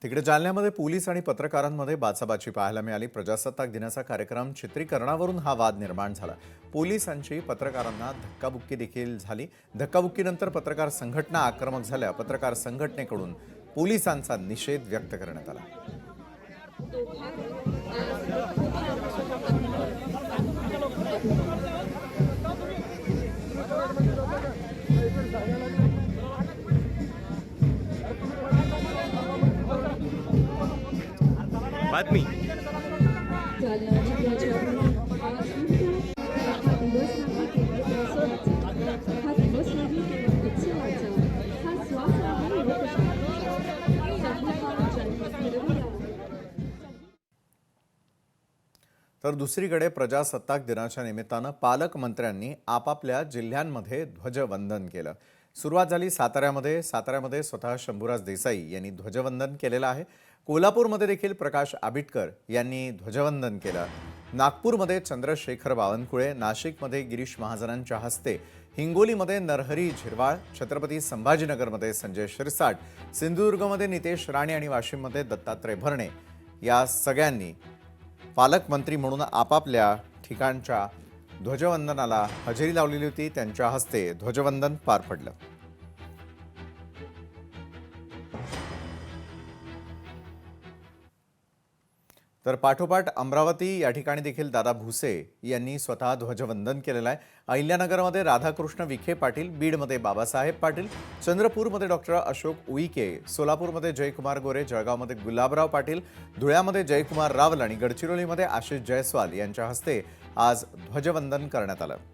इकडे जालन्यामध्ये पोलीस आणि पत्रकारांमध्ये बाचाबाची पाहायला मिळाली। प्रजासत्ताक दिनाचा कार्यक्रम चित्रीकरणावरून हा वाद निर्माण झाला। पोलिसांची पत्रकारांना धक्काबुक्की देखील झाली। धक्काबुक्कीनंतर पत्रकार संघटना आक्रमक झाल्या। पत्रकार संघटनेकडून पोलिसांचा निषेध व्यक्त करण्यात आला। बातमी तर दुसरीकडे प्रजासत्ताक दिनाच्या निमित्तानं पालकमंत्र्यांनी आपापल्या जिल्ह्यांमध्ये ध्वजवंदन केलं। सुरुवात झाली साताऱ्यामध्ये स्वतः शंभूराज देसाई यांनी ध्वजवंदन केलेलं आहे। कोल्हापूरमध्ये देखील प्रकाश आबिटकर यांनी ध्वजवंदन केलं। नागपूरमध्ये चंद्रशेखर बावनकुळे, नाशिकमध्ये गिरीश महाजनांच्या हस्ते, हिंगोलीमध्ये नरहरी झिरवाळ, छत्रपती संभाजीनगरमध्ये संजय शिरसाट, सिंधुदुर्गमध्ये नितेश राणे आणि वाशिममध्ये दत्तात्रय भरणे या सगळ्यांनी पालकमंत्री म्हणून आपापल्या ठिकाणच्या ध्वजवंदनाला हजेरी लावलेली होती। त्यांच्या हस्ते ध्वजवंदन पार पडलं। तर पाठोपाठ अमरावती या ठिकाणी देखील दादा भुसे यांनी स्वतः ध्वजवंदन केलेलं आहे। अहिल्यानगरमध्ये राधाकृष्ण विखे पाटील, बीडमध्ये बाबासाहेब पाटील, चंद्रपूरमध्ये डॉक्टर अशोक उईके, सोलापूरमध्ये जयकुमार गोरे, जळगावमध्ये गुलाबराव पाटील, धुळ्यामध्ये जयकुमार रावल आणि गडचिरोलीमध्ये आशिष जयस्वाल यांच्या हस्ते आज ध्वजवंदन करण्यात आलं।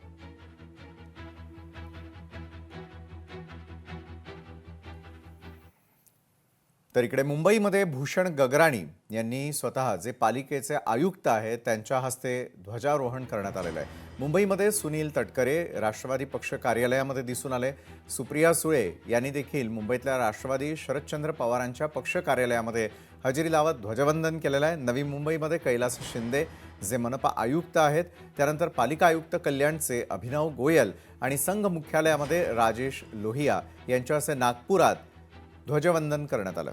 तर इकडे मुंबईमध्ये भूषण गगराणी यांनी स्वतः जे पालिकेचे आयुक्त आहेत त्यांच्या हस्ते ध्वजारोहण करण्यात आलेलं आहे। मुंबईमध्ये सुनील तटकरे राष्ट्रवादी पक्ष कार्यालयामध्ये दिसून आले। सुप्रिया सुळे यांनी देखील मुंबईतल्या राष्ट्रवादी शरदचंद्र पवारांच्या पक्ष कार्यालयामध्ये हजेरी लावत ध्वजवंदन केलेलं आहे। नवी मुंबईमध्ये कैलास शिंदे जे मनपा आयुक्त आहेत, त्यानंतर पालिका आयुक्त कल्याणचे अभिनव गोयल आणि संघ मुख्यालयामध्ये राजेश लोहिया यांच्या हस्ते नागपुरात ध्वजवंदन करण्यात आलं।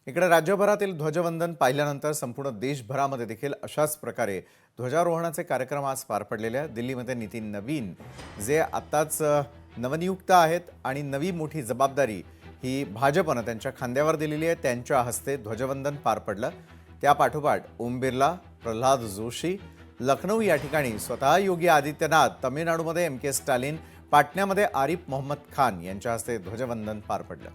इकडे राज्यभरातील ध्वजवंदन पाहिल्यानंतर संपूर्ण देशभरामध्ये देखील अशाच प्रकारे ध्वजारोहणाचे कार्यक्रम आज पार पडलेले आहेत। दिल्लीमध्ये नितीन नवीन जे आत्ताच नवनियुक्त आहेत आणि नवी मोठी जबाबदारी ही भाजपनं त्यांच्या खांद्यावर दिलेली आहे, त्यांच्या हस्ते ध्वजवंदन पार पडलं। त्या पाठोपाठ ओम बिर्ला, प्रल्हाद जोशी, लखनौ या ठिकाणी स्वतः योगी आदित्यनाथ, तमिळनाडूमध्ये MK स्टॅलिन, पाटण्यामध्ये आरिफ मोहम्मद खान यांच्या हस्ते ध्वजवंदन पार पडलं।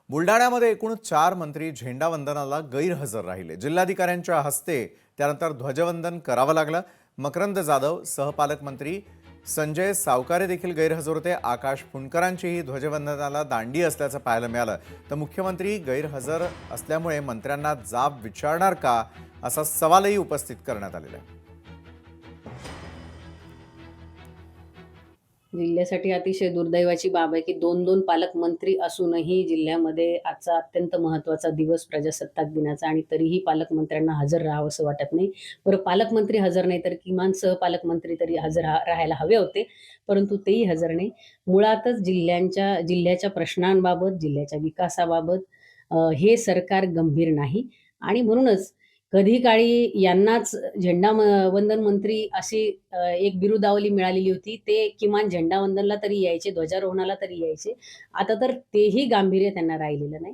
बुलडाण्यामध्ये एकूण 4 मंत्री झेंडावंदनाला गैरहजर राहिले। जिल्हाधिकाऱ्यांच्या हस्ते त्यानंतर ध्वजवंदन करावं लागलं। मकरंद जाधव, सहपालकमंत्री संजय सावकारे देखील गैरहजर होते। आकाश फुंडकरांचीही ध्वजवंदनाला दांडी असल्याचं पाहायला मिळालं। तर मुख्यमंत्री गैरहजर असल्यामुळे मंत्र्यांना जाब विचारणार का असा सवालही उपस्थित करण्यात आलेला आहे। जिल्ह्यासाठी अतिशय दुर्दैवाची बाब आहे की दोन पालकमंत्री असूनही जिल्ह्यामध्ये आजचा अत्यंत महत्त्वाचा दिवस प्रजासत्ताक दिनाचा आणि तरीही पालकमंत्र्यांना हजर राहावं असं वाटत नाही। बरं, पालकमंत्री हजर नाही तर किमान सहपालकमंत्री तरी हजर राहायला हवे होते, परंतु तेही हजर नाही। मुळातच जिल्ह्याच्या प्रश्नांबाबत, जिल्ह्याच्या विकासाबाबत हे सरकार गंभीर नाही आणि म्हणूनच कधी काळी यांनाच वंदन मंत्री अशी एक बिरुदावली मिळालेली होती। ते किमान झेंडावंदनला तरी यायचे, ध्वजारोहणाला तरी यायचे। आता तर तेही गांभीर्य त्यांना राहिलेलं नाही।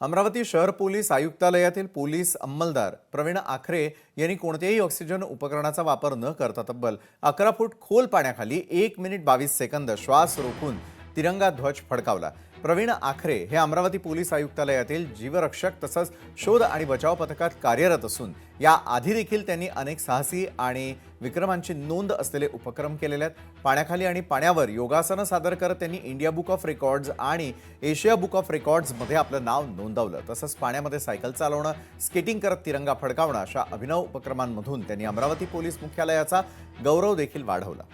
अमरावती शहर पोलीस आयुक्तालयातील पोलीस अंमलदार प्रवीण आखरे यांनी कोणत्याही ऑक्सिजन उपकरणाचा वापर न करता तब्बल 11 फूट खोल पाण्याखाली 1 मिनिट 22 सेकंद श्वास रोखून तिरंगा ध्वज फडकावला। प्रवीण आखरे हे अमरावती पोलीस आयुक्तालयातील जीवरक्षक तसंच शोध आणि बचाव पथकात कार्यरत असून या आधी देखील त्यांनी अनेक साहसी आणि विक्रमांची नोंद असलेले उपक्रम केलेले आहेत। पाण्याखाली आणि पाण्यावर योगासनं सादर करत त्यांनी इंडिया बुक ऑफ रेकॉर्ड्स आणि एशिया बुक ऑफ रेकॉर्ड्समध्ये आपलं नाव नोंदवलं। तसंच पाण्यामध्ये सायकल चालवणं, स्केटिंग करत तिरंगा फडकावणं अशा अभिनव उपक्रमांमधून त्यांनी अमरावती पोलीस मुख्यालयाचा गौरव देखील वाढवला।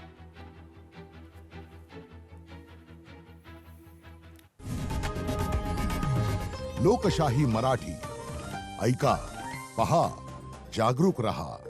लोकशाही मराठी ऐका, पहा, जागरूक रहा.